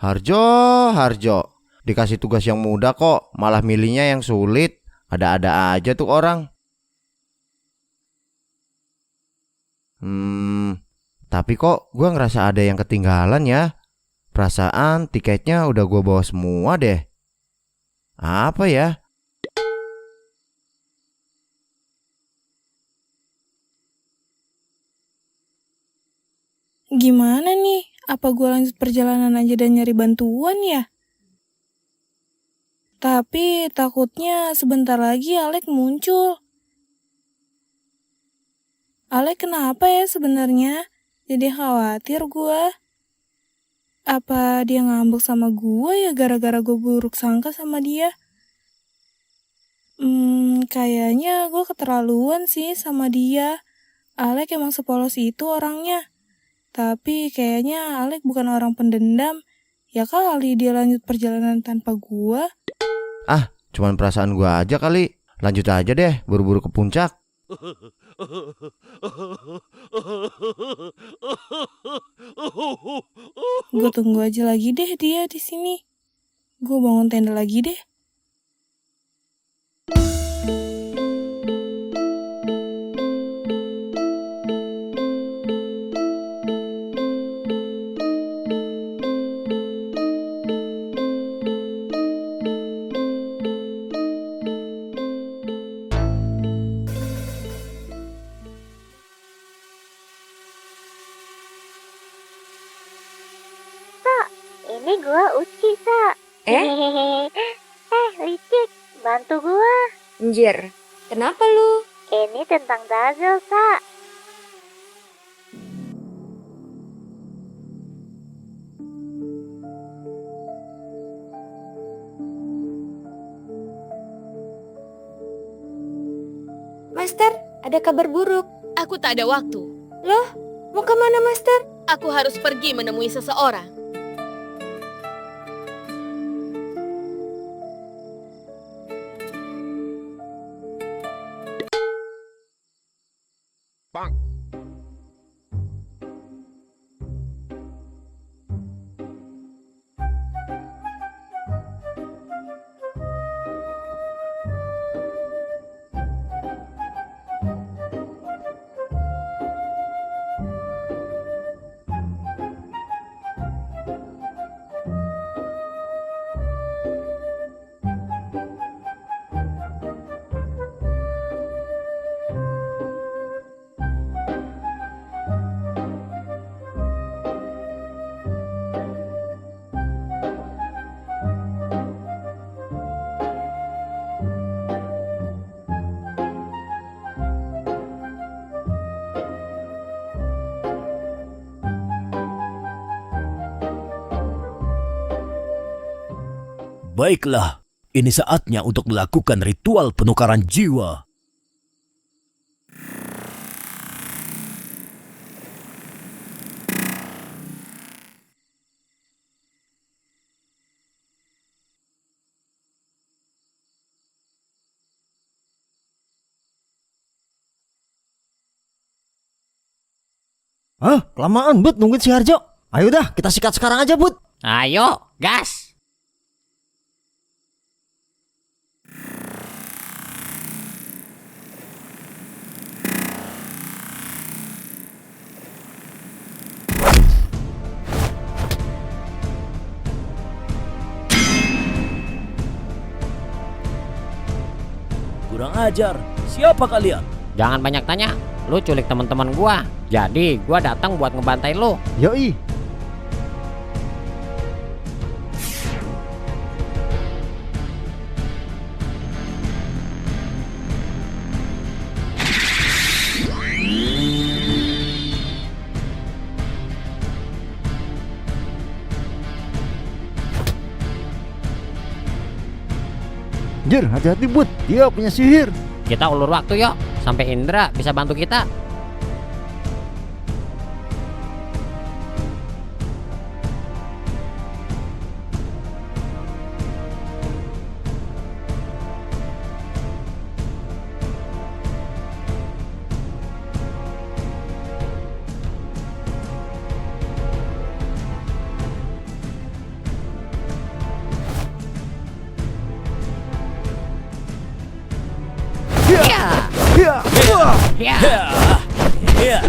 Harjo, Harjo, dikasih tugas yang mudah kok, malah milihnya yang sulit. Ada-ada aja tuh orang. Tapi kok gue ngerasa ada yang ketinggalan ya. Perasaan tiketnya udah gue bawa semua deh. Apa ya? Gimana nih? Apa gue lanjut perjalanan aja dan nyari bantuan ya? Tapi takutnya sebentar lagi Alek muncul. Alek kenapa ya sebenarnya? Jadi khawatir gue. Apa dia ngambek sama gue ya gara-gara gue buruk sangka sama dia? Kayaknya gue keterlaluan sih sama dia. Alek emang sepolos itu orangnya. Tapi kayaknya Alek bukan orang pendendam. Ya kali dia lanjut perjalanan tanpa gua. Cuman perasaan gue aja kali. Lanjut aja deh, buru-buru ke puncak. Gue tunggu aja lagi deh dia di sini. Gue bangun tenda lagi deh. Ini gua Uci, Sa. Licik, bantu gua. Anjir, kenapa lu? Ini tentang Dazel, Sa. Master, ada kabar buruk. Aku tak ada waktu. Loh, mau kemana Master? Aku harus pergi menemui seseorang. Baiklah, ini saatnya untuk melakukan ritual penukaran jiwa. Kelamaan Bud nungguin si Harjo. Ayo dah, kita sikat sekarang aja Bud. Ayo, gas! Kurang ajar, siapa kalian? Jangan banyak tanya, lu culik teman-teman gua. Jadi gua datang buat ngebantai lu. Yoi. Jir, hati-hati Bud, dia punya sihir. Kita ulur waktu yuk, sampai Indra bisa bantu kita. Ya. Ya.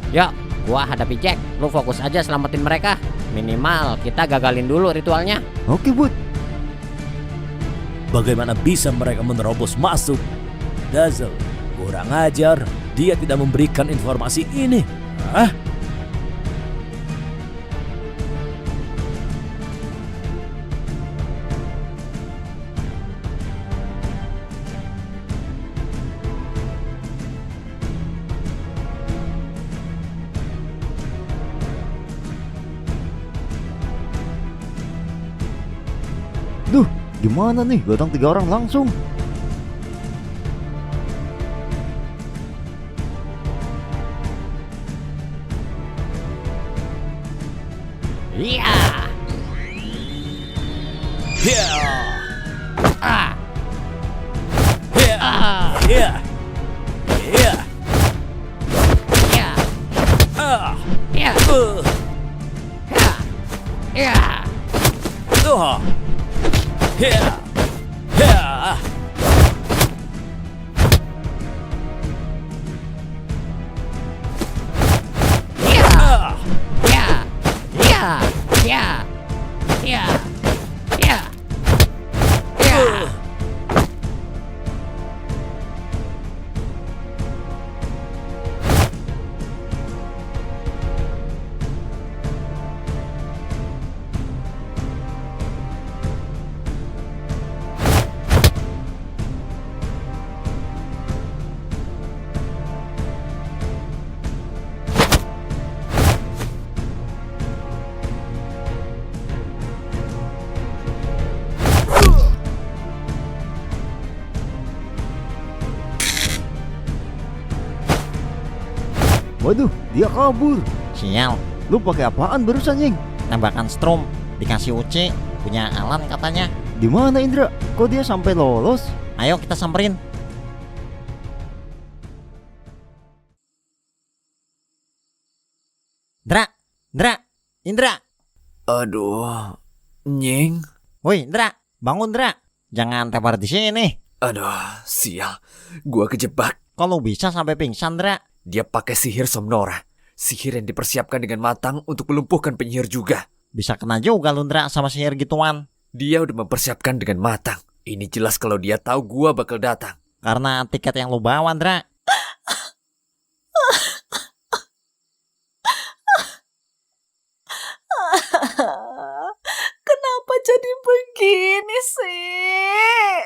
Yuk, gua hadapi Jack. Lu fokus aja selamatin mereka. Minimal kita gagalin dulu ritualnya. Oke, Bud. Bagaimana bisa mereka menerobos masuk? Dazzle, kurang ajar. Dia tidak memberikan informasi ini. Hah? Duh, gimana nih? Datang 3 orang langsung. Iya. Ya. Ah. Ya. Ah. Ya. Ya. Ya. Ah. Ya. Uh. Ya. Ya. Ah. Ya. Ya. Ya. Ah. Ya. Ya. Ya. Ya. Ya. Ya. Waduh, dia kabur. Sial, Lu pakai apaan barusan, Ying? tembakan strom dikasih Uci, punya Alan katanya. Di mana Indra? Kok dia sampai lolos? Ayo kita samperin. Indra, Indra. Aduh, Nying. Woi, Indra, bangun Indra. Jangan tepar di sini. Aduh, sial. Gua kejebak. Kalau bisa sampai pingsan, Indra. Dia pakai sihir Somnora. Sihir yang dipersiapkan dengan matang untuk melumpuhkan penyihir juga. Bisa kena juga lu, Indra, sama sihir gituan. Dia udah mempersiapkan dengan matang. Ini jelas kalau dia tahu gua bakal datang. Karena tiket yang lu bawa, Indra. Kenapa jadi begini sih?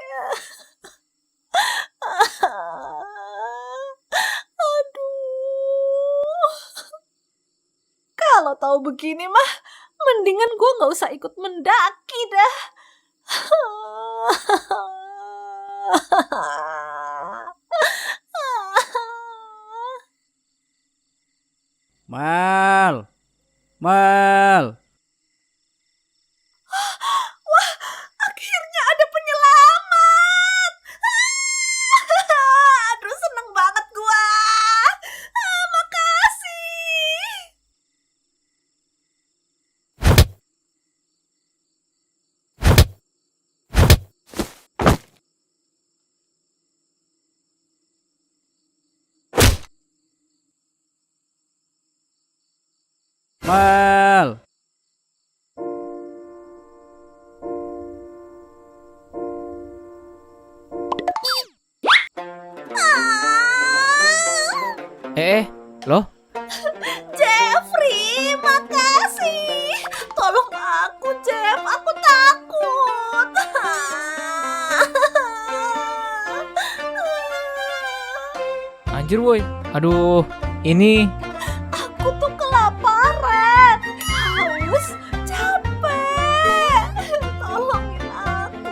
Aduh. Kalau tahu begini mah, mendingan gue nggak usah ikut mendaki dah. Mal. Mal. Wah, akhirnya ada penyelamat. Aduh, seneng banget gua. Makasih. Mal. Loh? Jeffrey, makasih. Tolong aku, Jeff. Aku takut. Anjir woi. Aduh, ini Aku tuh kelaparan, haus, capek. Tolongin aku.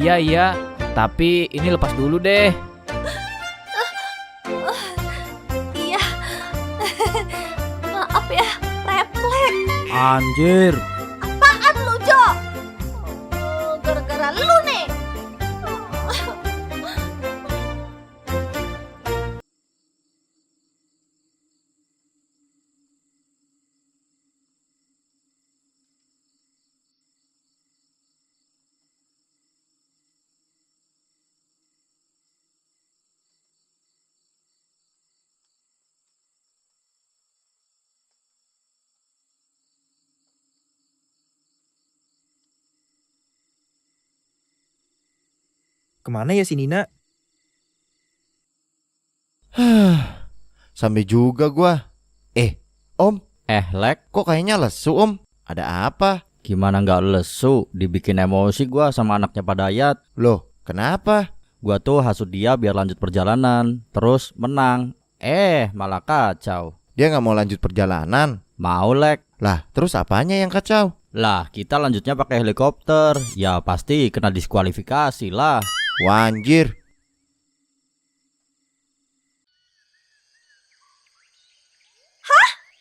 iya, tapi ini lepas dulu deh. Iya. Maaf ya, refleks. Anjir. Apaan lu, Jo? Gara-gara lu nih. Kemana ya si Nina? Sampai juga gua. Om, Lek, kok kayaknya lesu om? Ada apa? Gimana nggak lesu? Dibikin emosi gua sama anaknya Pak Dayat. Loh, kenapa? Gua tuh hasut dia biar lanjut perjalanan, terus menang. Malah kacau. Dia nggak mau lanjut perjalanan. Mau, Lek. Lah, terus apanya yang kacau? Lah, kita lanjutnya pakai helikopter. Ya pasti kena diskualifikasi lah. Wanjir.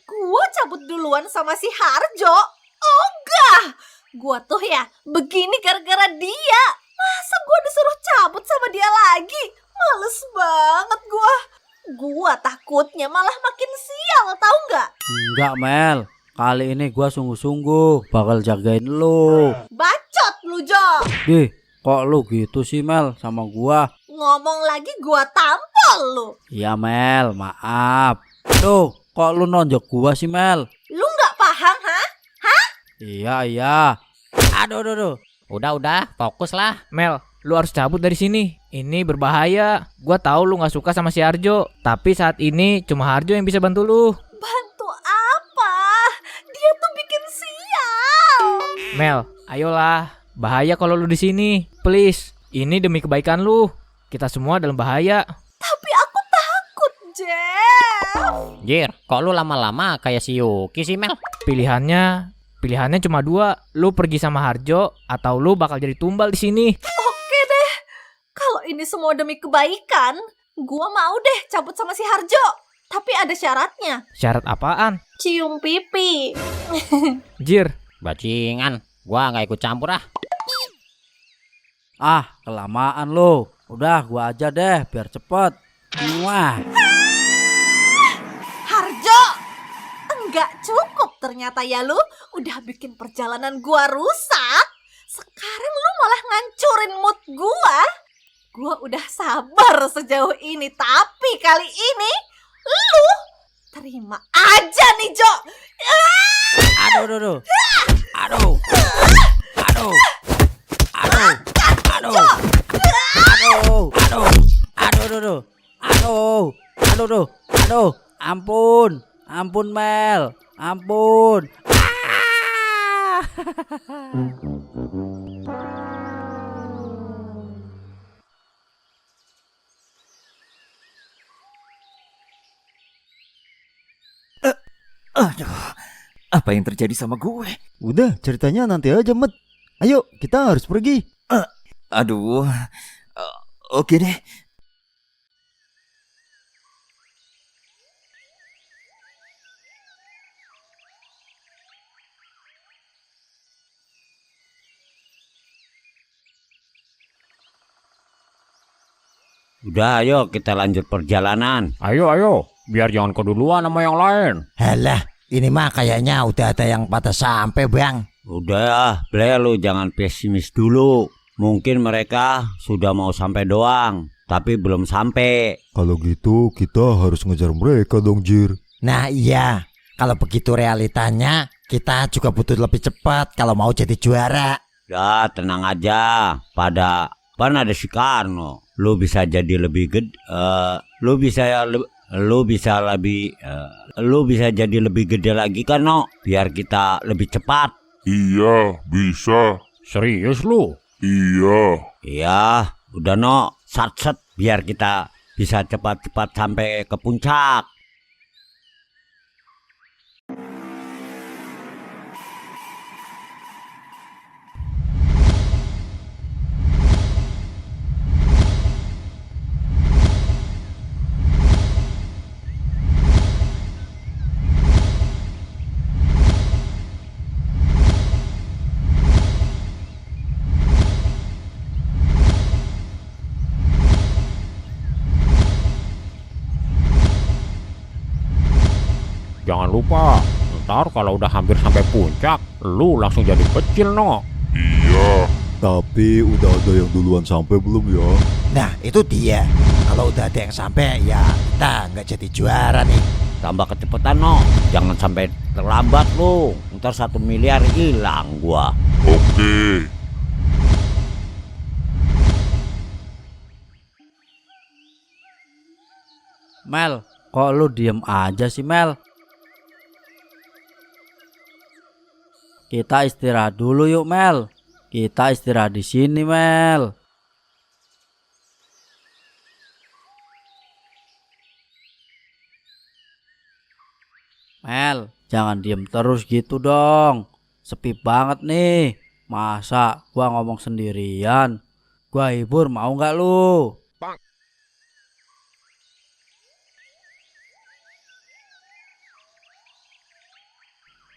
Gua cabut duluan sama si Harjo. Ogah. Gua tuh ya begini gara-gara dia. Masa gua disuruh cabut sama dia lagi? Males banget gua. Gua takutnya malah makin sial, tahu nggak? Enggak, Mel. Kali ini gua sungguh-sungguh bakal jagain lu. Bacot lu, Jo. Dih, kok lu gitu sih, Mel, sama gua? Ngomong lagi gua tampol lu. Iya, Mel, maaf. Tuh, kok lu nonjok gua sih, Mel? Lu nggak paham, ha? Iya. aduh. Udah, fokus lah. Mel, lu harus cabut dari sini. Ini berbahaya. Gua tahu lu nggak suka sama si Harjo, tapi saat ini cuma Harjo yang bisa bantu lu. Bantu apa? Dia tuh bikin sial. Mel, ayolah. Bahaya kalau lu di sini. Please, ini demi kebaikan lu. Kita semua dalam bahaya. Tapi aku takut, Jeff. Jir, kok lu lama-lama kayak si Yuki sih, Mel? Pilihannya cuma dua. Lu pergi sama Harjo atau lu bakal jadi tumbal di sini. Oke deh. Kalau ini semua demi kebaikan, gua mau deh cabut sama si Harjo. Tapi ada syaratnya. Syarat apaan? Cium pipi. Jir. Bajingan, gua nggak ikut campur ah. Kelamaan lu. Udah, gua aja deh biar cepet. Wah. Harjo, enggak cukup ternyata ya lu. Udah bikin perjalanan gua rusak. Sekarang lu malah ngancurin mood gua. Gua udah sabar sejauh ini. Tapi kali ini lu terima aja nih, Jo. Aduh. Ampun Mel, ampun. Aduh, apa yang terjadi sama gue? Udah, ceritanya nanti aja, Met. Ayo, kita harus pergi. Aduh, oke deh. Udah, ayo kita lanjut perjalanan. Ayo, biar jangan keduluan sama yang lain. Halah, ini mah kayaknya udah ada yang pada sampai, Bang. Udah, Ble, lu jangan pesimis dulu. Mungkin mereka sudah mau sampai doang, tapi belum sampai. Kalau gitu kita harus ngejar mereka dong, Jir. Nah iya, kalau begitu realitanya kita juga butuh lebih cepat kalau mau jadi juara. Ya, tenang aja. Pan ada si Karno. Lu bisa jadi lebih gede. Lu bisa jadi lebih gede lagi kan, no? Biar kita lebih cepat. Iya, bisa. Serius lu? Iya, udah no, sat biar kita bisa cepat-cepat sampai ke puncak. Jangan lupa, ntar kalau udah hampir sampai puncak, lu langsung jadi kecil, no. Iya, tapi udah ada yang duluan sampai belum ya? Nah itu dia. Kalau udah ada yang sampai ya kita nggak jadi juara nih. Tambah kecepatan, no. Jangan sampai terlambat lu. Ntar 1 miliar hilang gua. Oke. Mel, kok lu diem aja sih Mel? Kita istirahat dulu yuk Mel. Kita istirahat di sini Mel. Mel, jangan diem terus gitu dong. Sepi banget nih. Masa gua ngomong sendirian? Gua hibur mau nggak lu?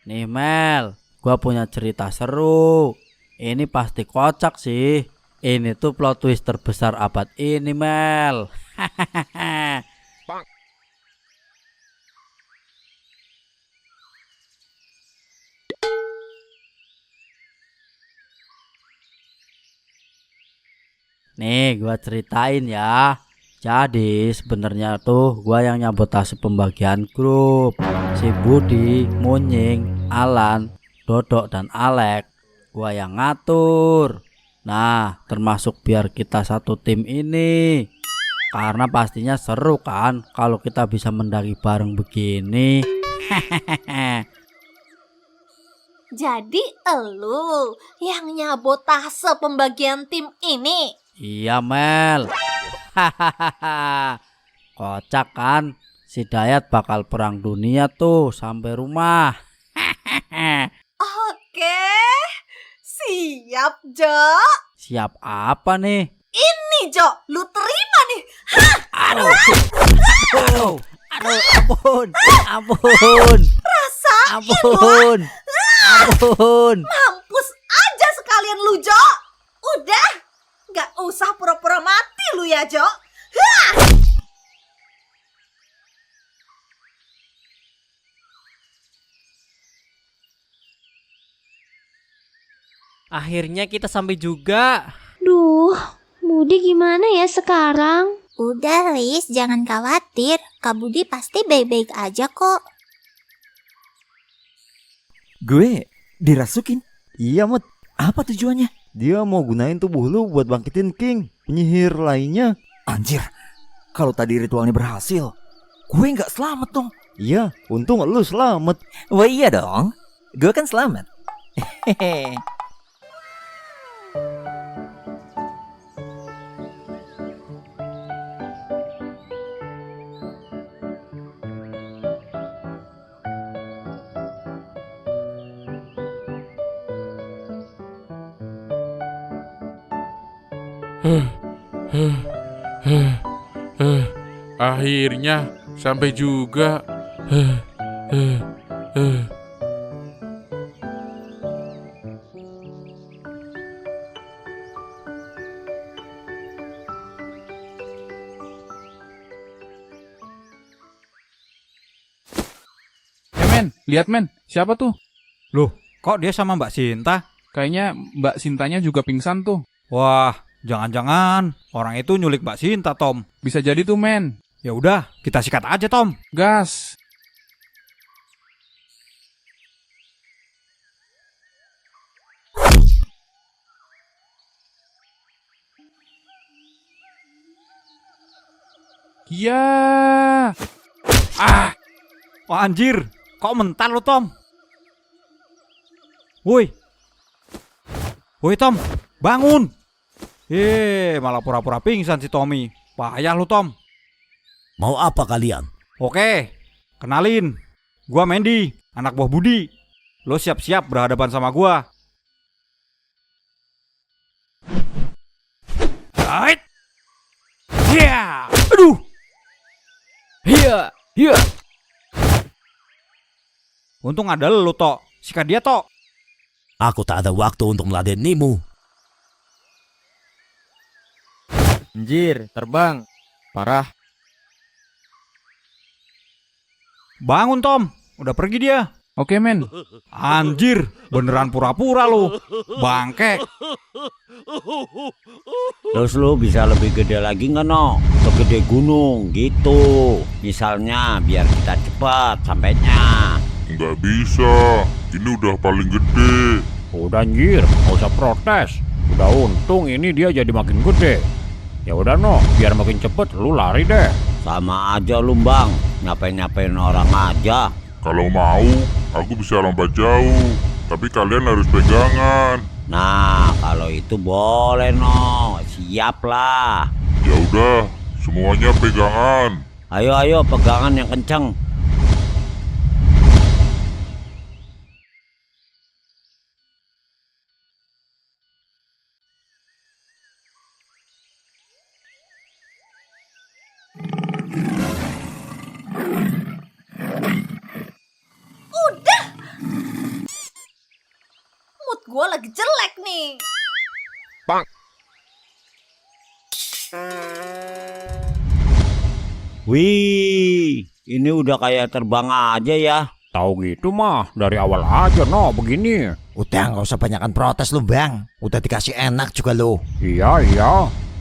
Nih Mel, gua punya cerita seru. Ini pasti kocak sih. Ini tuh plot twist terbesar abad ini Mel. Nih gua ceritain ya. Jadi sebenarnya tuh gua yang nyabotase pembagian grup. Si Budi, Munying, Alan, Dodok dan Alek gua yang ngatur. Nah, termasuk biar kita satu tim ini. Karena pastinya seru kan kalau kita bisa mendaki bareng begini. Jadi elu yang nyabotase pembagian tim ini? Iya Mel. Kocak kan? Si Dayat bakal perang dunia tuh sampai rumah. Oke, siap Jo. Siap apa nih? Ini Jo, lu terima nih. Aduh, ampun, ampun. Rasain ampun, ampun. Mampus aja sekalian lu Jo. Udah, gak usah pura-pura mati lu ya Jo. Akhirnya kita sampai juga. Duh, Budi gimana ya sekarang? Udah Lis, jangan khawatir. Kak Budi pasti baik-baik aja kok. Gue dirasukin. Iya Mut, Apa tujuannya? dia mau gunain tubuh lu buat bangkitin King, penyihir lainnya. Anjir, kalau tadi ritualnya berhasil, gue nggak selamat dong. Iya, untung lu selamat. Wah iya dong, gue kan selamat. Hehehe. Akhirnya sampai juga. Men, lihat men, siapa tuh? Loh, kok dia sama Mbak Sinta? Kayaknya Mbak Sintanya juga pingsan tuh. Wah, jangan-jangan orang itu nyulik Mbak Sinta, Tom. Bisa jadi tuh men. Ya udah, kita sikat aja, Tom. Gas. Iya. Ah. Oh, anjir. Kok mental lo, Tom? Woi. Woi, Tom. Bangun. Malah pura-pura pingsan si Tommy. Payah lu, Tom. Mau apa kalian? Oke, kenalin. Gua Mendy, anak buah Budi. Lo siap-siap berhadapan sama gua. Ait. Ya. Aduh. Iya, iya. Untung ada lo, Tok. Sikat dia, Tok. Aku tak ada waktu untuk meladenimu. Anjir, terbang. Parah. Bangun, Tom. Udah pergi dia. Oke, men. Anjir, beneran pura-pura lo. Bangke. Terus lu bisa lebih gede lagi nggak no? Segede gunung gitu. Misalnya biar kita cepat sampainya. Nggak bisa. Ini udah paling gede. Udah anjir, nggak usah protes. Udah untung ini dia jadi makin gede. Ya udah no, biar makin cepet lu lari deh. Sama aja lu bang, nyapain orang aja. Kalau mau, aku bisa lompat jauh. Tapi kalian harus pegangan. Nah, kalau itu boleh no, siap lah. Ya udah, semuanya pegangan. Ayo pegangan yang kenceng. Udah. Mood gue lagi jelek nih. Bang. Wih, ini udah kayak terbang aja ya. Tahu gitu mah dari awal aja no begini. Udah nggak usah banyakan protes lu bang. Udah dikasih enak juga lu. Iya.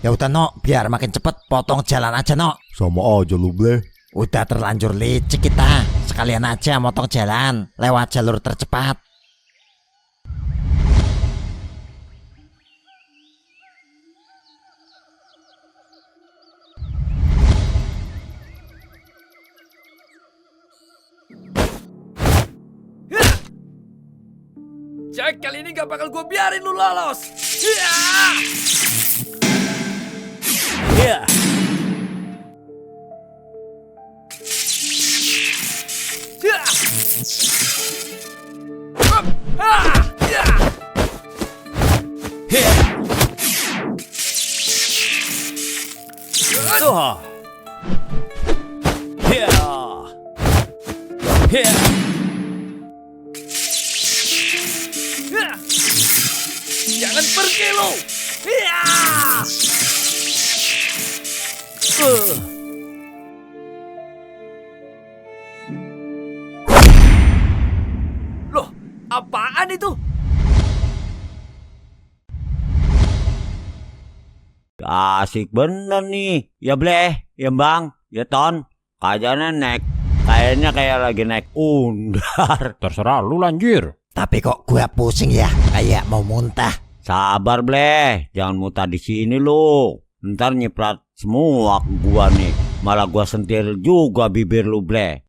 Ya udah no, biar makin cepet potong jalan aja no. Sama aja lu bleh. Udah terlanjur licik kita. Sekalian aja motong jalan lewat jalur tercepat. Jack, kali ini gak bakal gue biarin lu lolos. Jangan pergi lu. Loh, apaan itu? Asik bener nih. Ya bleh, ya bang, ya ton. Kayaknya kayaknya kayak lagi naik undar. Terserah lu lanjir. Tapi kok gua pusing ya, kayak mau muntah. Sabar bleh, jangan muntah di sini lu. Ntar nyiprat semua ke gua nih. Malah gua sentil juga bibir lu bleh.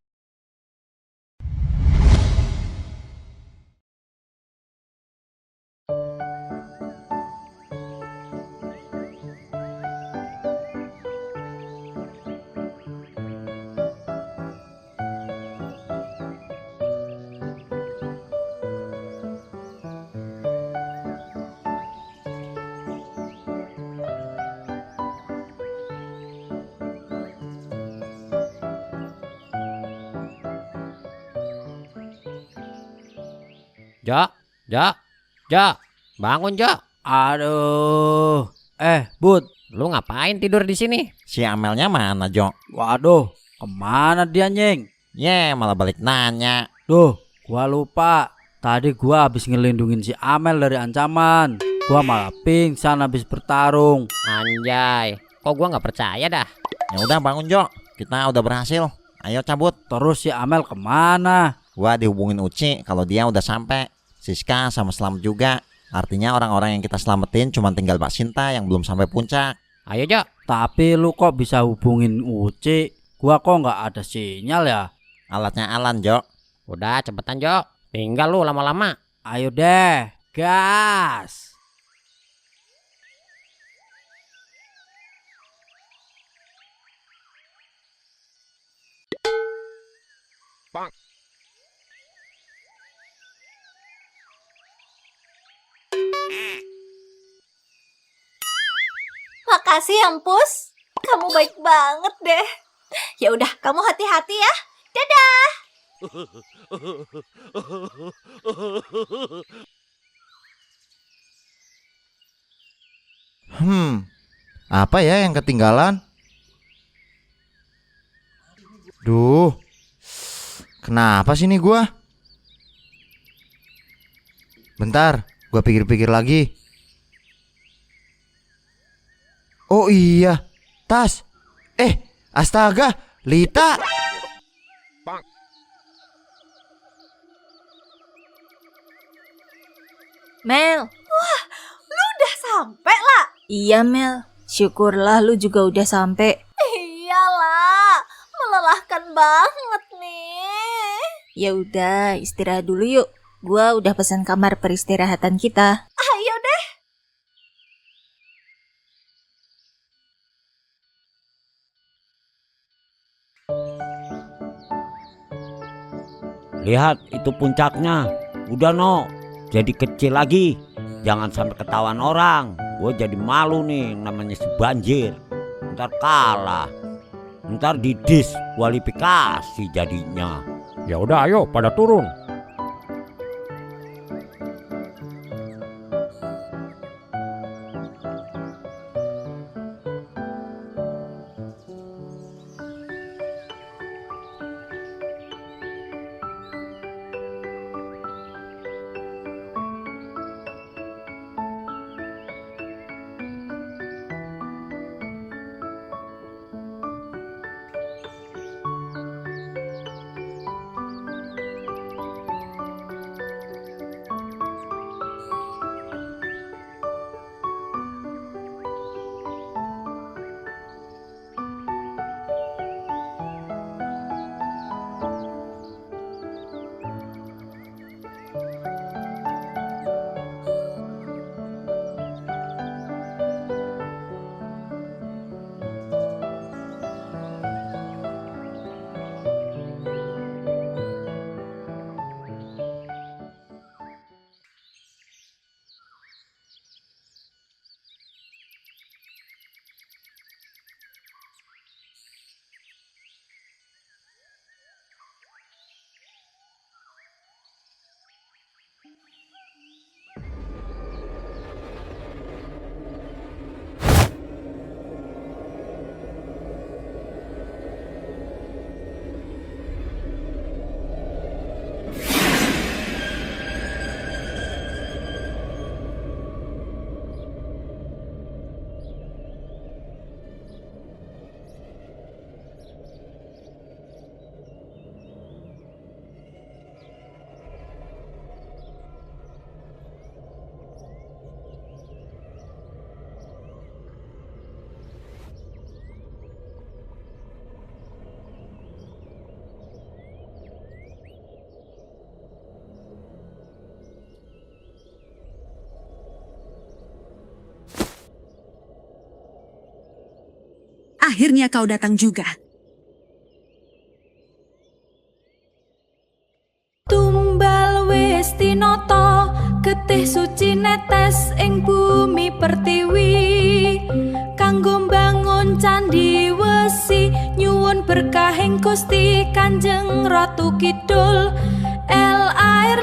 Jak, bangun Jak. Aduh. Bud, Lu ngapain tidur di sini? Si Amelnya mana, Jo? Waduh, kemana dia, Nyeng? Malah balik nanya. Duh, gua lupa. Tadi gua habis ngelindungin si Amel dari ancaman. Gua malah pingsan habis bertarung. Anjay, kok gua nggak percaya dah. Ya udah bangun, Jo. Kita udah berhasil. Ayo cabut. Terus si Amel kemana? Gua dihubungin Uci kalau dia udah sampai. Siska sama Selamat juga. Artinya orang-orang yang kita selamatin cuma tinggal Mbak Sinta yang belum sampai puncak. Ayo Jo. Tapi lu kok bisa hubungin Uci? Gua kok nggak ada sinyal ya? Alatnya Alan, Jo. Udah cepetan Jo. Tinggal lu lama-lama. Ayo deh, gas. Bang. Makasih ya, Empus. Kamu baik banget deh. Ya udah, kamu hati-hati ya. Dadah. Apa ya yang ketinggalan? Duh, kenapa sih nih gua? Bentar, gua pikir-pikir lagi. Oh iya, tas. Astaga, Lita. Mel. Wah, lu udah sampai lah. Iya Mel, syukurlah lu juga udah sampai. Iyalah, banget nih. Ya udah, istirahat dulu yuk. Gua udah pesan kamar peristirahatan kita. Ayo deh. Lihat, itu puncaknya. Udah no, jadi kecil lagi. Jangan sampai ketahuan orang. Gue jadi malu nih, namanya si banjir. Ntar kalah. Ntar didiskualifikasi jadinya. Ya udah ayo pada turun. Akhirnya kau datang juga. Tumbal wis tinoto, getih suci netes ing bumi pertiwi. Kanggo mbangun candi wesi, nyuwun berkahing Gusti Kanjeng Ratu Kidul. El air